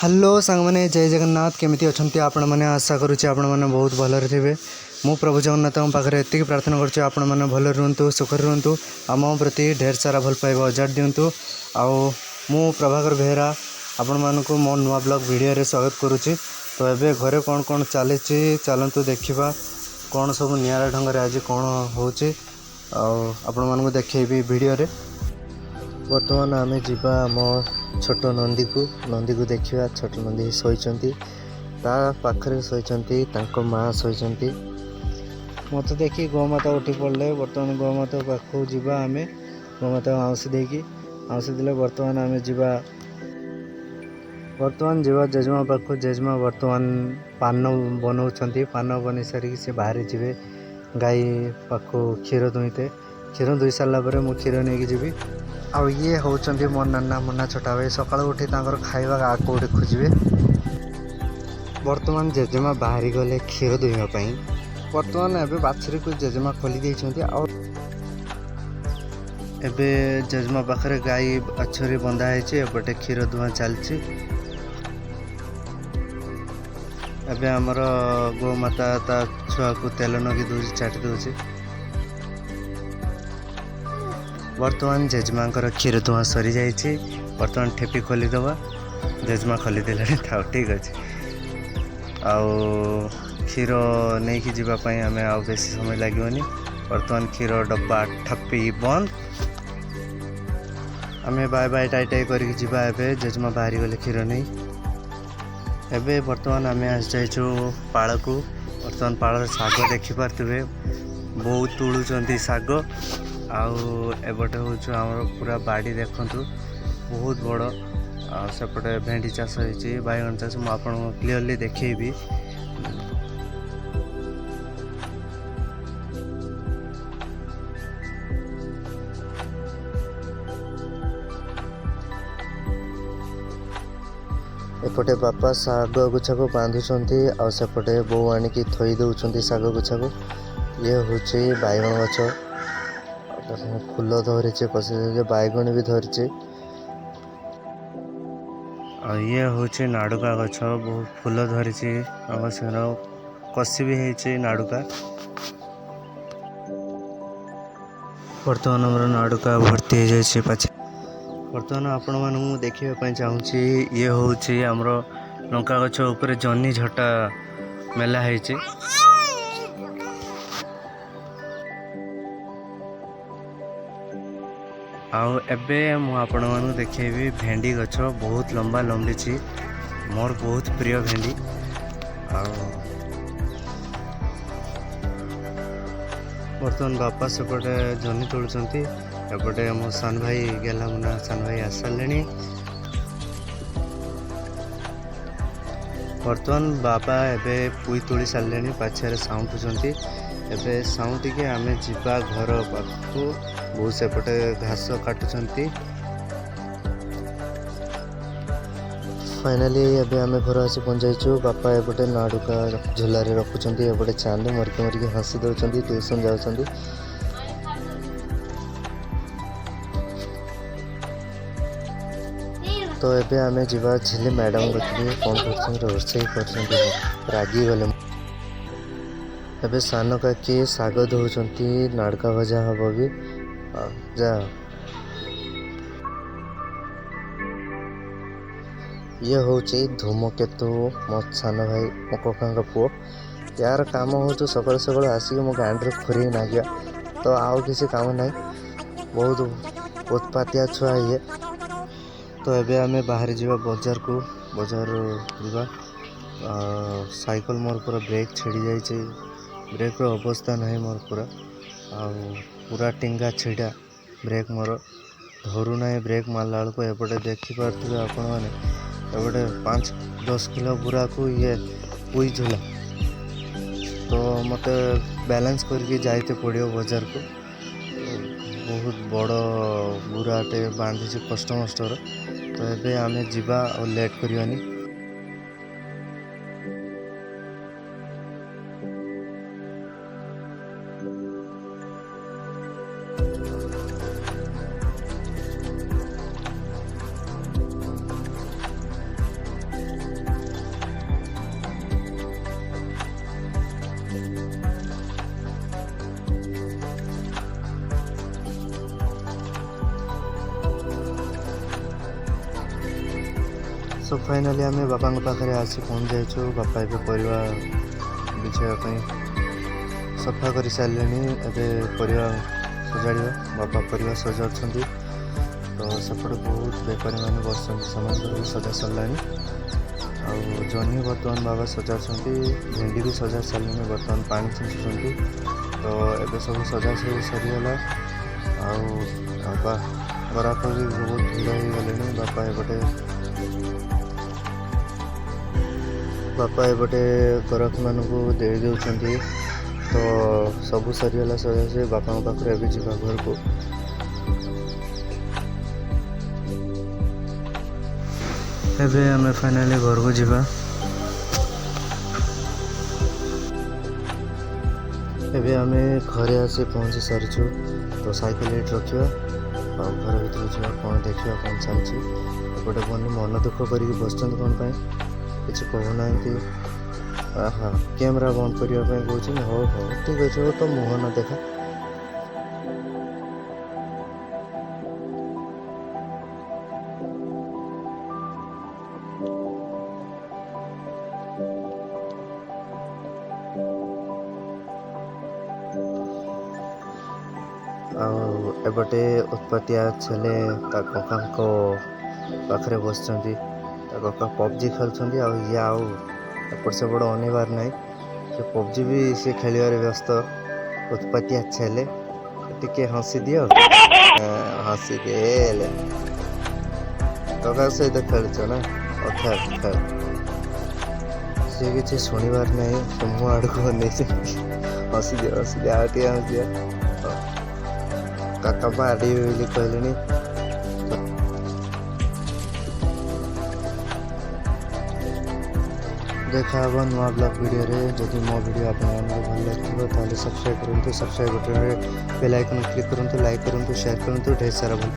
Hello सांग मैंने जय जगन्नाथ केमिति अच्छी आपण मैंने आशा करुच्चे आपण मैंने बहुत भलरे थे। मु प्रभु जगन्नाथ पाखे एति प्रार्थना करुच्चे आपण मैंने भल रुहतु सुखर रुहतु आम प्रति ढेर सारा भल पाइबा अजाड़ दिंतु। मु प्रभाकर बेहरा आपण मानक मो नुआ ब्लॉग वीडियो स्वागत करुच्ची। तो एबे घरे कौन कौन चली चलतु देखा कौन सब निरा ढंग आज कौन हो आपण मानक देखी वीडियो रे। बर्तमान आम जीवा आम छोट नंदी को देखा। छोट नंदी शोचती पाखरे शोचती माँ शोचती मत देखी गौमाता उठी पड़े। बर्तमान गौमाता पाखु जीवा आम गौमाता आउसी देकी आउसी देले बर्तमान आम जीवा जेजेमा पाखु। जेजेमा बर्तमान पान बनाऊँच पान बन सारिक से बाहर जी गाई पाखु क्षीर दुईते क्षीर दुई सारापर मु क्षीर नहीं जी। आ ये होचंदी मो नाना मुन्ना छोटा भाई सका उठी खाଇବା आको उठे खोजे। बर्तमान जेजेमा बाहरी गले क्षीर दुईवाई। बर्तमान एवं बाछुरी को जेजेमा खोली देइछंती। एबे जेजेमा पाखरे गाई बाछुरी बंधा है एपटे क्षीर दुआ चलची। एबे हमर गोमाता ता छुआ को तेल नगी दूची चाटी दूची। बर्तमान जेजेमा क्षीर धुआं सरी जाइए। बर्तमान ठेपी खोलीदबा जेजेमा खोलीदे था ठीक अच्छे। क्षीर नहीं कि जीवाई आम आ बेसी समय लगे। बर्तमान क्षीर डब्बा ठप्पी बंद आम बाय बाय टाई टाई करके जीवा। एबे जेजेमा बाहरी गले क्षीर नहीं। एबे बर्तमान आम आस जाइचु पाड़ को। बर्तमान पाड़ शाग देखिपे बहुत तुलुंट शाग। आउटे हूँ आम पूरा बाड़ी देखु बहुत बड़। सेपटे भेंडी चाष होती बैगन चाष मुझे क्लीयरली देखी। एपटे बापा शाग गुच्छा को बांधुंट आसेपटे बो आणिकी थई दौरान शाग गुच्छा को। ये हूँ बैगन गछ फूल धरी कषि बैगण भी धरी। ये हूँ नाड़ुका गछ बहुत फूल धरी कषि भी है नाड़ुका। बर्तमान आम नाड़ुका भर्ती हो जाए पाचे। बर्तमान आपण मानू देखा चाहूँगी ये हूँ आमर लंका गछ उपर जन्नी झटा मेला है। आउ एबे मु आपण मानू देखेबी भेंडी गछ बहुत लंबा लंबी मोर बहुत प्रिय भेंडी। बर्तमान बापा सेपटे जन्नी तोड़ुंट एपटे मो सान भाई गेला मुना सान भाई आस सारे। बर्तमान बापा एबे पुई तोड़ी सारे पाछे साउंटुंट। एबे साउंटी के आम जीवा घर पाखु बहुत सेपटे घास काटुंट। फाइनाली एबे आम घर आसी पहुँचाइचु। बापा एपटे नाड़ुका झोलारे रखुंट एपटे चांद मरके मरके हसी दौरान ट्यूशन जाऊँच। तो एबे आम जीवा झिली मैडम गति कौन कर रोषे कर रागी गले। एबे सान काकी शाग धोचंती नाड़का भजा हम भी जा। ये हूँ धूमकेतु मो सान भाई मो कका पुओ। यार काम हो सकाल सकाल आसिक मो गांडे खोरी ना गया। तो आउ किसी काम ना बहुत उत्पातिया छुआ ये। तो एबे आम बाहर जावा बजार को। बजार जावा साइकल मोर पूरा ब्रेक छिड़ी जाइए। ब्रेक अवस्था नहीं मोर पूरा टिंगा छिड़ा ब्रेक मोर धरू ना। ब्रेक मारला बेलू एपटे देखिपे आपण मैंने एपटे 5-10 किलो बुरा को ये पुई झूला। तो मत बैलेंस करके जाइते पड़ो बजार को। बहुत बड़ बुराटे बांधी कष्ट मस्टर। तो एबे आम जीवा और लेट करवानी। सो फाइनाली आम बापा पाखे आसी पहुँच जाइछु। बापा एवं परिवा बिछाई सफा कर सारे एवं परिवा सजाड़ा बापा परिवा सजाड़ तो सेपटे बहुत बेपारी मैंने बस समस्त सजा सरला। आउ जह्नी बर्तमान बाबा सजाड़ भेंडी भी सजा सारे बर्तमान पानी छींचुं तो ये सब सजा सरीगला। बापा गराक भी बहुत भिड़ हो गले। बापा एपटे गराक मान दे दे तो सब सरीगला सजा से बापा पाखे एवं जा घर को। एबे हमें फाइनाली घर को जीवा। एबे हमें घरे आसी पहुँची सारीचु तो साइकेल एट रखा और घर भर जा कौन देखा कौन चलती। एपटे बनी मन दुख करके बस कौन कि कहूना हाँ कैमेरा बंद करने कौन हो ठीक अच्छे हो तो मुँह न देखा। एपटे उत्पत्तिया छेले कका पाखे बस कका पबजी खेलुँच आउट से बड़ अनिवार नाई से पबजी भी सी खेल व्यस्त। उत्पत्तिया छेले टिके हसी दियो हसी दे कका सहित खेलुच ना खेल खेल सी किसी शुणवार ना मुँह आड़ को हसी दिया आगे हसी दिया काका बाड़ी बोली कहले। देखा नुआ ब्लॉग वीडियो रे जदि मो वीडियो आप भल लगे सब्सक्राइब करूँ। Subscribe button bell icon click करूँ, लाइक करूँ, शेयर करूँ। ढेर सारा